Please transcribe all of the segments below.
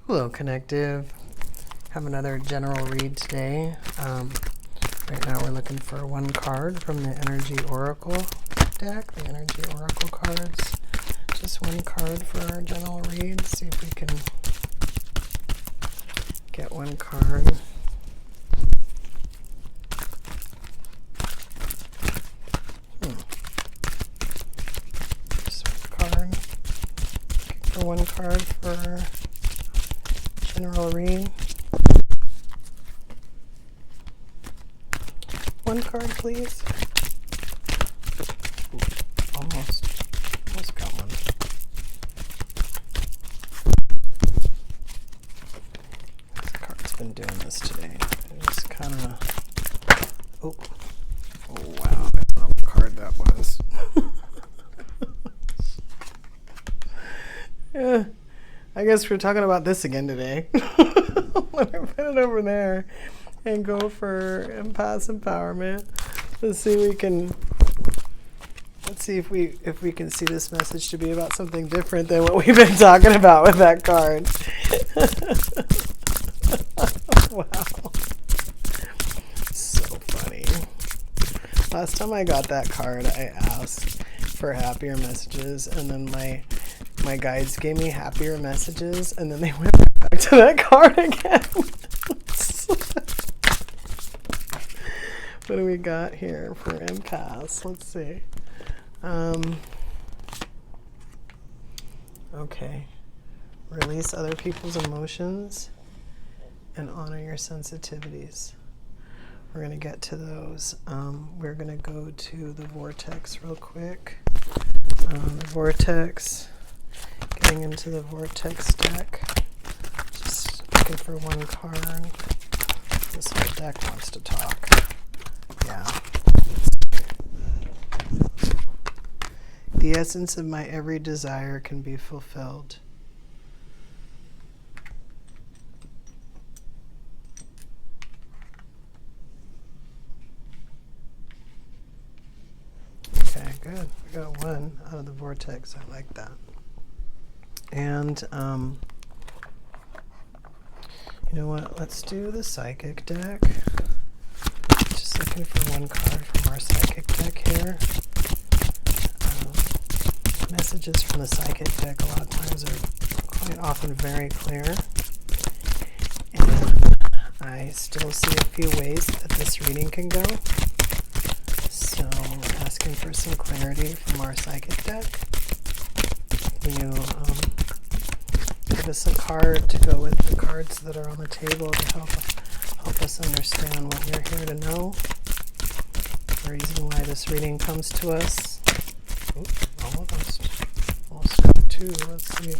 Hello, Connective. Have another general read today. Right now we're looking for one card from the Energy Oracle deck, the Energy Oracle cards. Just one card for our general read. See if we can get one card. Just one card. Looking for one card for general read. One card, please. Ooh, almost got one. This card's been doing this today. It just kind of. Oh wow! I don't know what card that was. Yeah, I guess we're talking about this again today. When I put it over there and go for Empath empowerment. Let's see if we can see this message to be about something different than what we've been talking about with that card. Wow. So funny. Last time I got that card, I asked for happier messages, and then my guides gave me happier messages, and then they went back to that card again. What do we got here for Empaths? Let's see. Okay. Release other people's emotions and honor your sensitivities. We're going to get to those. We're going to go to the Vortex real quick. The Vortex. Getting into the Vortex deck. Just looking for one card. This whole deck wants to talk. Yeah. The essence of my every desire can be fulfilled. Okay, good. We got one out of the Vortex. I like that. And, you know what? Let's do the Psychic deck. Just looking for one card from our Psychic deck here. Messages from the Psychic deck a lot of times are quite often very clear. And I still see a few ways that this reading can go. So asking for some clarity from our Psychic deck. Can you give us a card to go with the cards that are on the table to help us understand what we're here to know? The reason why this reading comes to us. Oops, almost got two. Let's see.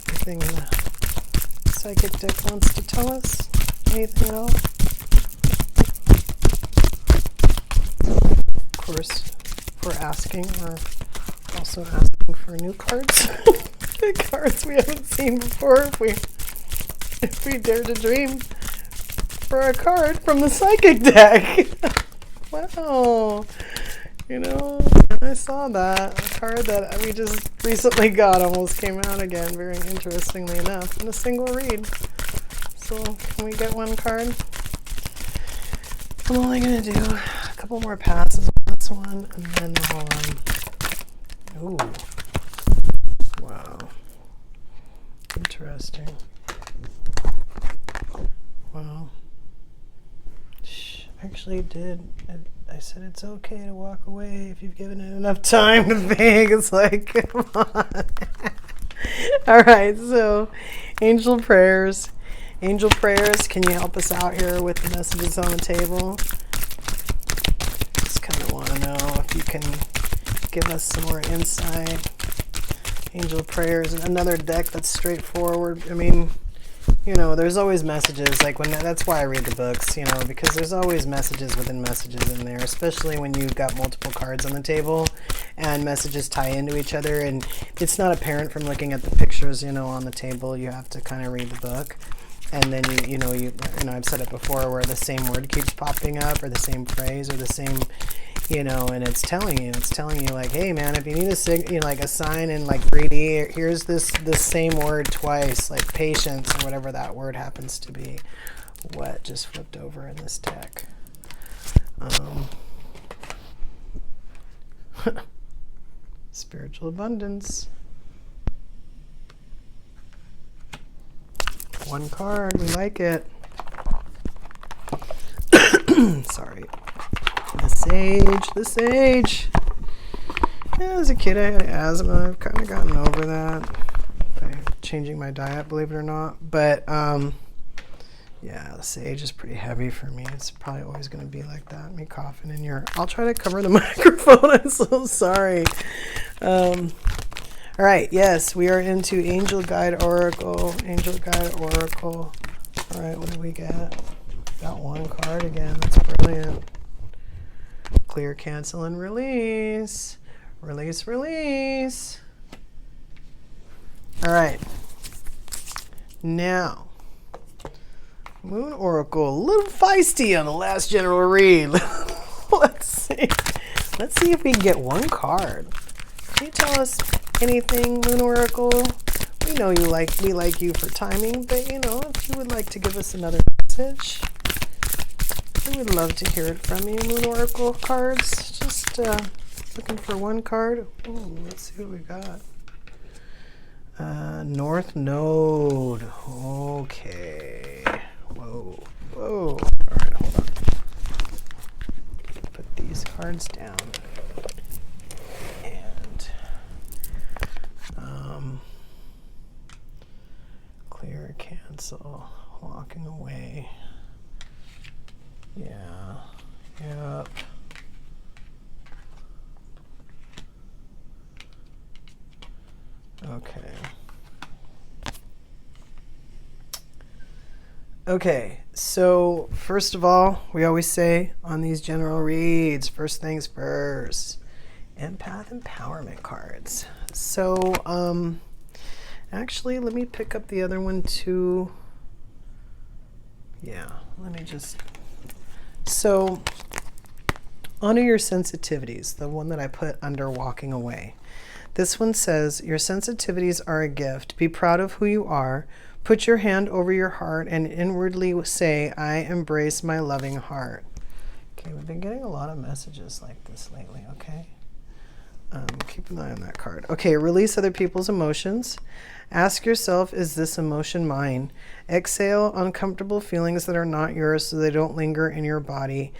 Anything the Psychic deck wants to tell us? Anything at all? Of course, if we're asking, we're also asking for new cards. The cards we haven't seen before. If we dare to dream for a card from the Psychic deck. Wow. You know, I saw that. A card that we just recently got almost came out again, very interestingly enough, in a single read. So, can we get one card? I'm only going to do a couple more passes on this one, and then ooh. Wow. Interesting. Wow. Actually did. I said it's okay to walk away if you've given it enough time to think. It's like, come on. All right, so angel prayers. Angel prayers, can you help us out here with the messages on the table? Just kind of want to know if you can give us some more insight. Angel prayers, another deck that's straightforward. I mean, you know, there's always messages, like that's why I read the books, you know, because there's always messages within messages in there, especially when you've got multiple cards on the table and messages tie into each other, and it's not apparent from looking at the pictures, you know, on the table. You have to kind of read the book, and then you know, I've said it before, where the same word keeps popping up, or the same phrase, or the same you know, and it's telling you like, hey man, if you need like a sign in like 3D, here's this same word twice, like patience or whatever that word happens to be. What just flipped over in this deck? Spiritual abundance. One card, we like it. Sorry. The sage. Yeah, as a kid I had asthma. I've kind of gotten over that by changing my diet, believe it or not. But yeah, the sage is pretty heavy for me. It's probably always going to be like that. Me coughing in your... I'll try to cover the microphone. I'm so sorry. All right, yes, we are into Angel Guide Oracle. Angel Guide Oracle. All right, what do we get? Got one card again. That's brilliant. Clear, cancel, and release. Release, release. All right. Now, Moon Oracle, a little feisty on the last general read. Let's see. Let's see if we can get one card. Can you tell us anything, Moon Oracle? We know we like you for timing, but you know, if you would like to give us another message, we would love to hear it from you, Moon Oracle cards. Just looking for one card. Ooh, let's see what we got. North Node. Okay. Whoa. Whoa. All right, hold on. Put these cards down. And clear, cancel, walking away. Yeah. Yep. Okay. Okay, so first of all, we always say on these general reads, first things first, Empath Empowerment cards. So, actually, let me pick up the other one too. Yeah, let me just... So, honor your sensitivities, the one that I put under walking away. This one says, your sensitivities are a gift. Be proud of who you are. Put your hand over your heart and inwardly say, I embrace my loving heart. Okay, we've been getting a lot of messages like this lately, okay? Keep an eye on that card. Okay, release other people's emotions. Ask yourself, is this emotion mine? Exhale uncomfortable feelings that are not yours so they don't linger in your body.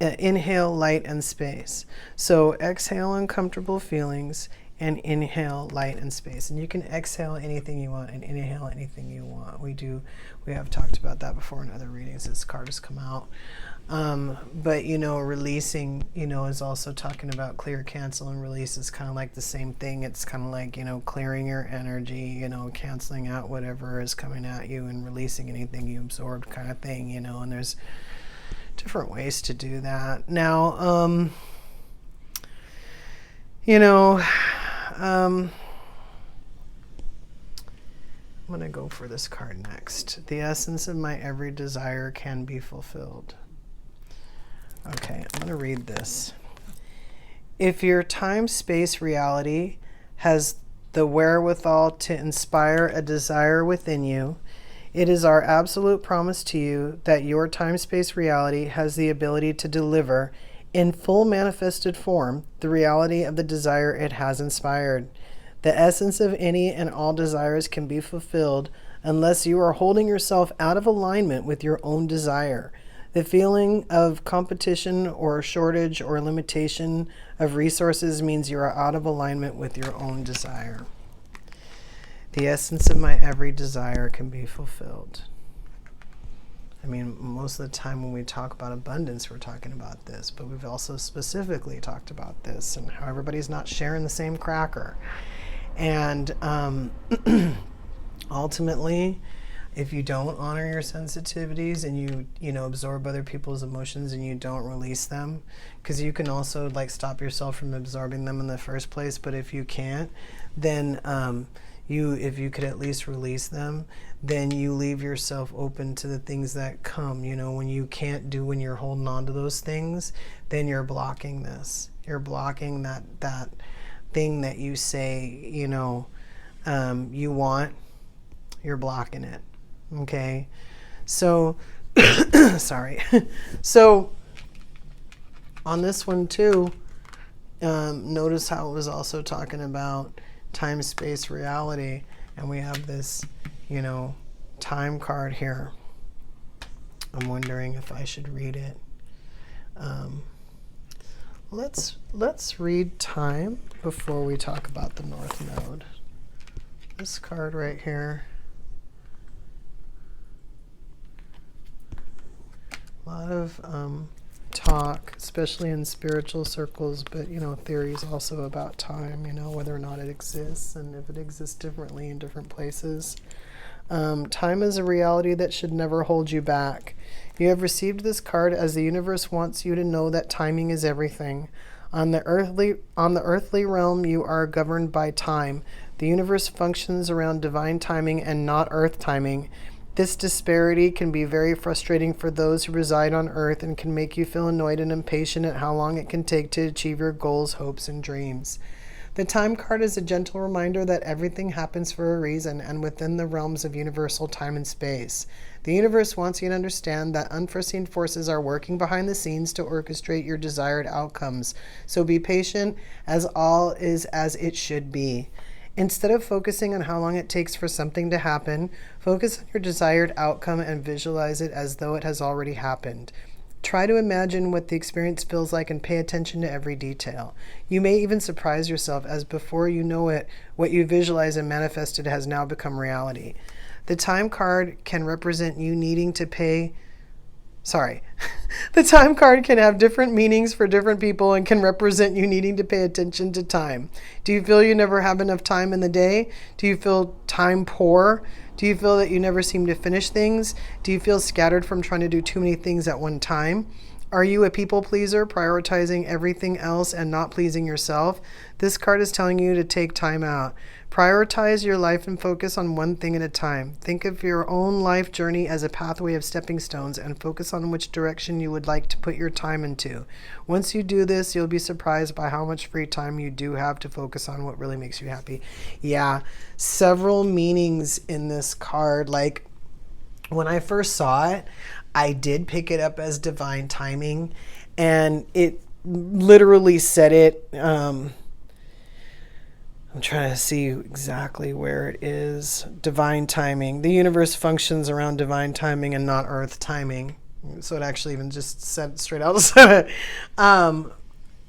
Inhale light and space. So exhale uncomfortable feelings and inhale light and space. And you can exhale anything you want and inhale anything you want. We have talked about that before in other readings. This card has come out. But, you know, releasing, you know, is also talking about clear, cancel, and release is kind of like the same thing. It's kind of like, you know, clearing your energy, you know, canceling out whatever is coming at you and releasing anything you absorbed kind of thing, you know, and there's different ways to do that. Now, you know, I'm going to go for this card next. The essence of my every desire can be fulfilled. Okay, I'm going to read this. If your time-space reality has the wherewithal to inspire a desire within you, it is our absolute promise to you that your time-space reality has the ability to deliver in full manifested form the reality of the desire it has inspired. The essence of any and all desires can be fulfilled unless you are holding yourself out of alignment with your own desire. The feeling of competition or shortage or limitation of resources means you are out of alignment with your own desire. The essence of my every desire can be fulfilled. I mean, most of the time when we talk about abundance, we're talking about this, but we've also specifically talked about this and how everybody's not sharing the same cracker. And ultimately, if you don't honor your sensitivities and you know, absorb other people's emotions and you don't release them, because you can also like stop yourself from absorbing them in the first place, but if you can't, then if you could at least release them, then you leave yourself open to the things that come. When you can't do, when you're holding on to those things, then you're blocking this. You're blocking that thing that you say, you want. You're blocking it. Okay? So, sorry. So, on this one too, notice how it was also talking about time, space, reality. And we have this, time card here. I'm wondering if I should read it. Let's read time before we talk about the North Node. This card right here. A lot of talk, especially in spiritual circles, but theories also about time, whether or not it exists and if it exists differently in different places. Time is a reality that should never hold you back. You have received this card as the universe wants you to know that timing is everything. On the earthly realm, you are governed by time. The universe functions around divine timing and not earth timing. This disparity can be very frustrating for those who reside on Earth and can make you feel annoyed and impatient at how long it can take to achieve your goals, hopes, and dreams. The time card is a gentle reminder that everything happens for a reason and within the realms of universal time and space. The universe wants you to understand that unforeseen forces are working behind the scenes to orchestrate your desired outcomes. So be patient, as all is as it should be. Instead of focusing on how long it takes for something to happen, focus on your desired outcome and visualize it as though it has already happened. Try to imagine what the experience feels like and pay attention to every detail. You may even surprise yourself as before you know it, what you visualized and manifested has now become reality. The time card can represent you needing to pay The time card can have different meanings for different people and can represent you needing to pay attention to time. Do you feel you never have enough time in the day? Do you feel time poor? Do you feel that you never seem to finish things? Do you feel scattered from trying to do too many things at one time? Are you a people pleaser, prioritizing everything else and not pleasing yourself? This card is telling you to take time out. Prioritize your life and focus on one thing at a time. Think of your own life journey as a pathway of stepping stones and focus on which direction you would like to put your time into. Once you do this, you'll be surprised by how much free time you do have to focus on what really makes you happy. Yeah, several meanings in this card. Like, when I first saw it, I did pick it up as divine timing, and it literally said it. I'm trying to see exactly where it is. Divine timing. The universe functions around divine timing and not earth timing. So it actually even just said it straight out.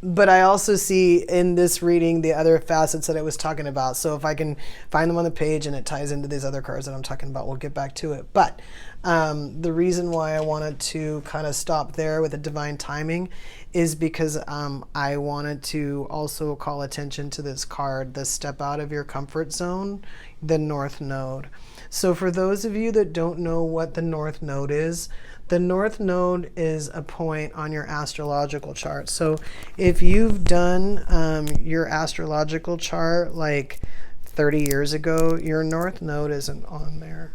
But I also see in this reading the other facets that I was talking about. So if I can find them on the page and it ties into these other cards that I'm talking about, we'll get back to it. But the reason why I wanted to kind of stop there with the divine timing is because I wanted to also call attention to this card, the step out of your comfort zone, the North Node. So for those of you that don't know what the North Node is, the North Node is a point on your astrological chart. So if you've done your astrological chart like 30 years ago, your North Node isn't on there.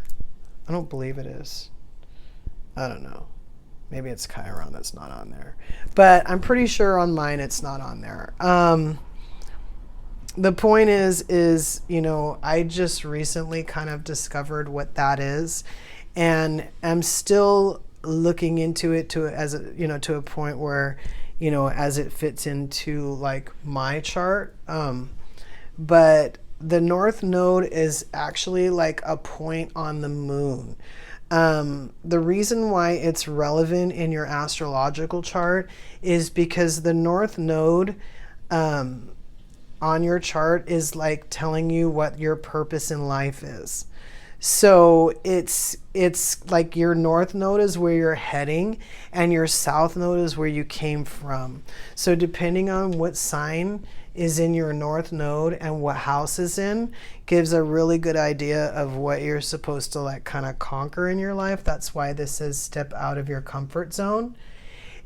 I don't believe it is. I don't know. Maybe it's Chiron that's not on there. But I'm pretty sure on mine it's not on there. The point is, I just recently kind of discovered what that is, and I'm still looking into it to a point where, as it fits into like my chart. But the North Node is actually like a point on the moon. The reason why it's relevant in your astrological chart is because the North Node on your chart is like telling you what your purpose in life is. So it's like your North Node is where you're heading and your South Node is where you came from. So depending on what sign is in your North Node and what house is in, gives a really good idea of what you're supposed to like kind of conquer in your life. That's why this says step out of your comfort zone.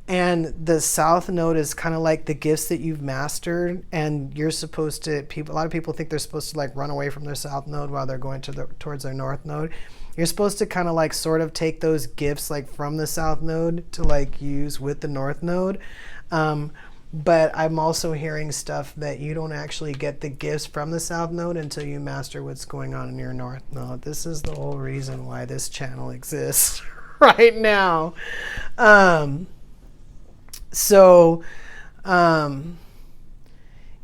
And the south node is kind of like the gifts that you've mastered, and you're supposed to, a lot of people think they're supposed to like run away from their south node while they're going towards their north node. You're supposed to kind of like sort of take those gifts like from the south node to like use with the north node. But I'm also hearing stuff that you don't actually get the gifts from the south node until you master what's going on in your north node. This is the whole reason why this channel exists right now. So,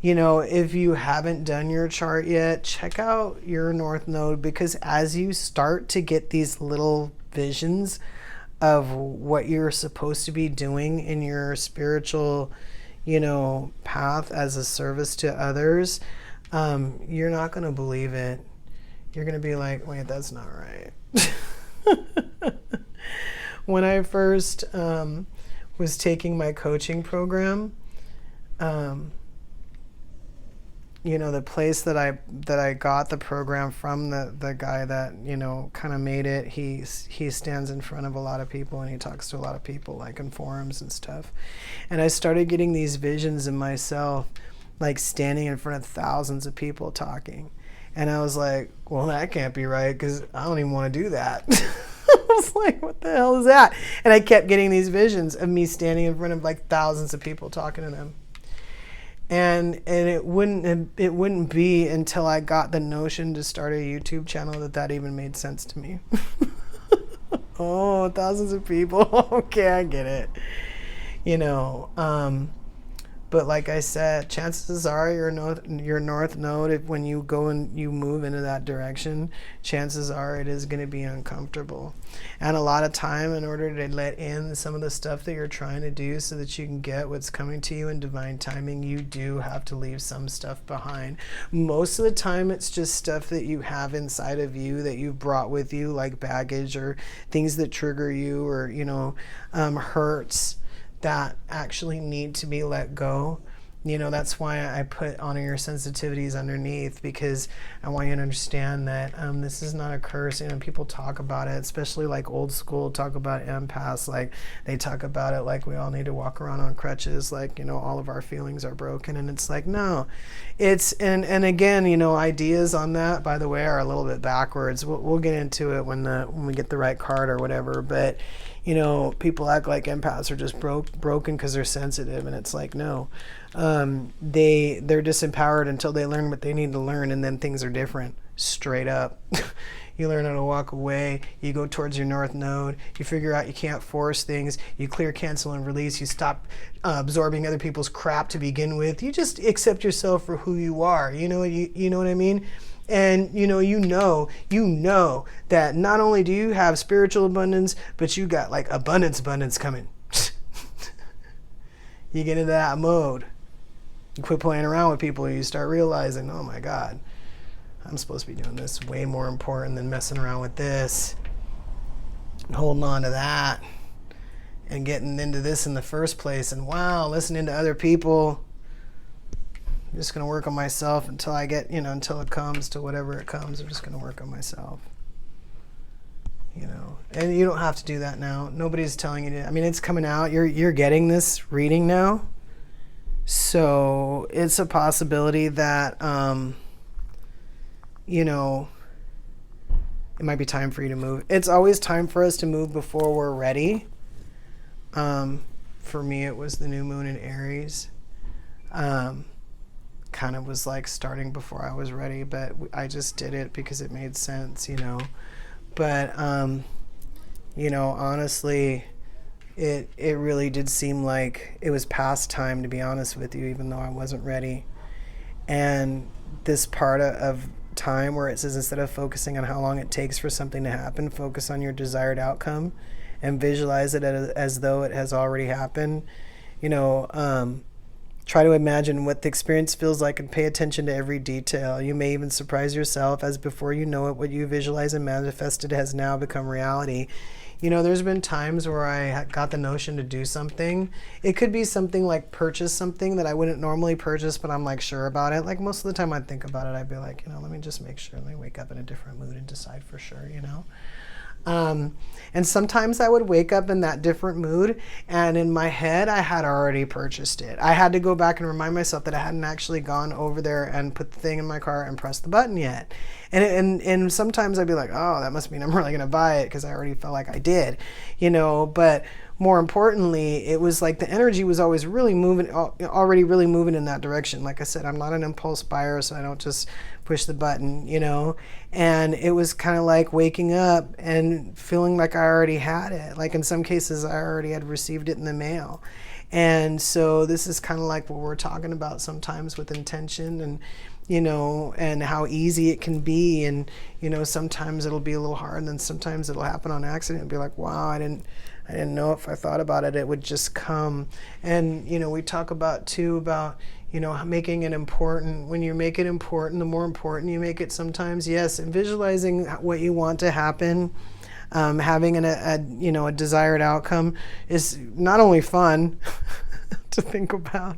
you know, if you haven't done your chart yet, check out your north node, because as you start to get these little visions of what you're supposed to be doing in your spiritual, you know, path as a service to others, you're not going to believe it. You're going to be like, wait, that's not right. When I first was taking my coaching program, you know, the place that I got the program from, the guy that, you know, kind of made it, he stands in front of a lot of people and he talks to a lot of people, like in forums and stuff. And I started getting these visions of myself, like standing in front of thousands of people talking. And I was like, well, that can't be right, because I don't even want to do that. I was like, what the hell is that? And I kept getting these visions of me standing in front of like thousands of people talking to them. And it wouldn't be until I got the notion to start a YouTube channel that even made sense to me. Oh, thousands of people. Okay, I get it. You know, but like I said, chances are your north node, if when you go and you move into that direction, chances are it is going to be uncomfortable. And a lot of time, in order to let in some of the stuff that you're trying to do so that you can get what's coming to you in divine timing, you do have to leave some stuff behind. Most of the time, it's just stuff that you have inside of you that you've brought with you, like baggage or things that trigger you, or, you know, hurts that actually need to be let go. You know, that's why I put honor your sensitivities underneath, because I want you to understand that this is not a curse. You know, people talk about it, especially like old school talk about empaths, like they talk about it like we all need to walk around on crutches, like, you know, all of our feelings are broken. And it's like, no, it's, and again, you know, ideas on that, by the way, are a little bit backwards. We'll get into it when we get the right card or whatever. But you know, people act like empaths are just broken because they're sensitive, and it's like, no, they're disempowered until they learn what they need to learn, and then things are different, straight up. You learn how to walk away, you go towards your north node, you figure out you can't force things, you clear, cancel, and release, you stop absorbing other people's crap to begin with, you just accept yourself for who you are, you know what I mean? And you know that not only do you have spiritual abundance, but you got like abundance coming. You get into that mode. You quit playing around with people, and you start realizing, oh my God, I'm supposed to be doing this way more important than messing around with this and holding on to that and getting into this in the first place. And wow, listening to other people. I'm just going to work on myself until I get, you know, until it comes to whatever it comes. I'm just going to work on myself, you know. And you don't have to do that now. Nobody's telling you to. I mean, it's coming out. You're getting this reading now. So it's a possibility that, you know, it might be time for you to move. It's always time for us to move before we're ready. For me, it was the new moon in Aries. Kind of was like starting before I was ready, but I just did it because it made sense, you know. But you know, honestly, it really did seem like it was past time, to be honest with you, even though I wasn't ready. And this part of time where it says, instead of focusing on how long it takes for something to happen, focus on your desired outcome and visualize it as though it has already happened. You know, try to imagine what the experience feels like and pay attention to every detail. You may even surprise yourself, as before you know it, what you visualize and manifested has now become reality. You know, there's been times where I got the notion to do something. It could be something like purchase something that I wouldn't normally purchase, but I'm like sure about it. Like most of the time I'd think about it, I'd be like, you know, let me just make sure. Let me wake up in a different mood and decide for sure, you know. And sometimes I would wake up in that different mood, and in my head, I had already purchased it. I had to go back and remind myself that I hadn't actually gone over there and put the thing in my car and pressed the button yet. And sometimes I'd be like, oh, that must mean I'm really going to buy it because I already felt like I did, but more importantly, it was like the energy was always really moving, already really moving in that direction. Like I said, I'm not an impulse buyer, so I don't just push the button, and it was kind of like waking up and feeling like I already had it. Like in some cases, I already had received it in the mail. And so this is kind of like what we're talking about sometimes with intention and, and how easy it can be. And, sometimes it'll be a little hard, and then sometimes it'll happen on accident and be like, wow, I didn't know if I thought about it, it would just come. And, we talk about too about, making it important. When you make it important, the more important you make it sometimes. Yes, and visualizing what you want to happen, having a desired outcome is not only fun to think about.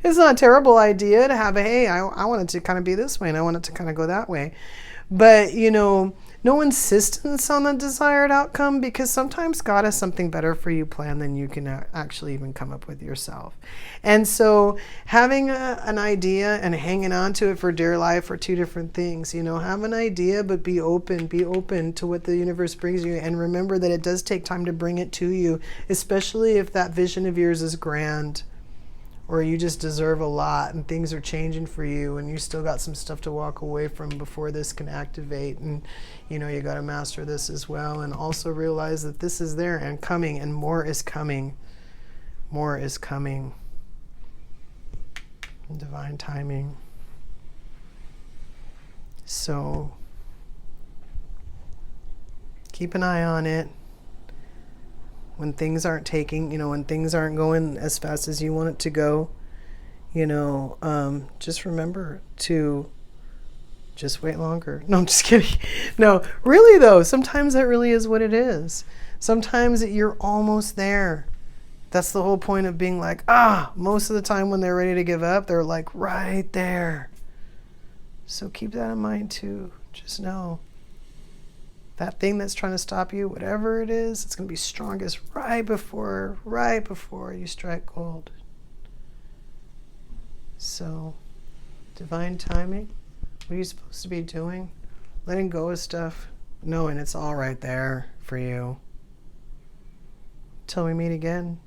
It's not a terrible idea to have hey, I want it to kind of be this way and I want it to kind of go that way. But, no insistence on the desired outcome, because sometimes God has something better for you planned than you can actually even come up with yourself. And so having an idea and hanging on to it for dear life are two different things. Have an idea, but be open to what the universe brings you. And remember that it does take time to bring it to you, especially if that vision of yours is grand, or you just deserve a lot and things are changing for you and you still got some stuff to walk away from before this can activate. And you got to master this as well, and also realize that this is there and coming, and more is coming. More is coming. Divine timing. So keep an eye on it. When things aren't when things aren't going as fast as you want it to go, just remember to just wait longer. No, I'm just kidding. No, really though, sometimes that really is what it is. Sometimes you're almost there. That's the whole point of being like, most of the time when they're ready to give up, they're like right there. So keep that in mind too. Just know that thing that's trying to stop you, whatever it is, it's going to be strongest right before you strike gold. So, divine timing. What are you supposed to be doing? Letting go of stuff, knowing it's all right there for you. Till we meet again.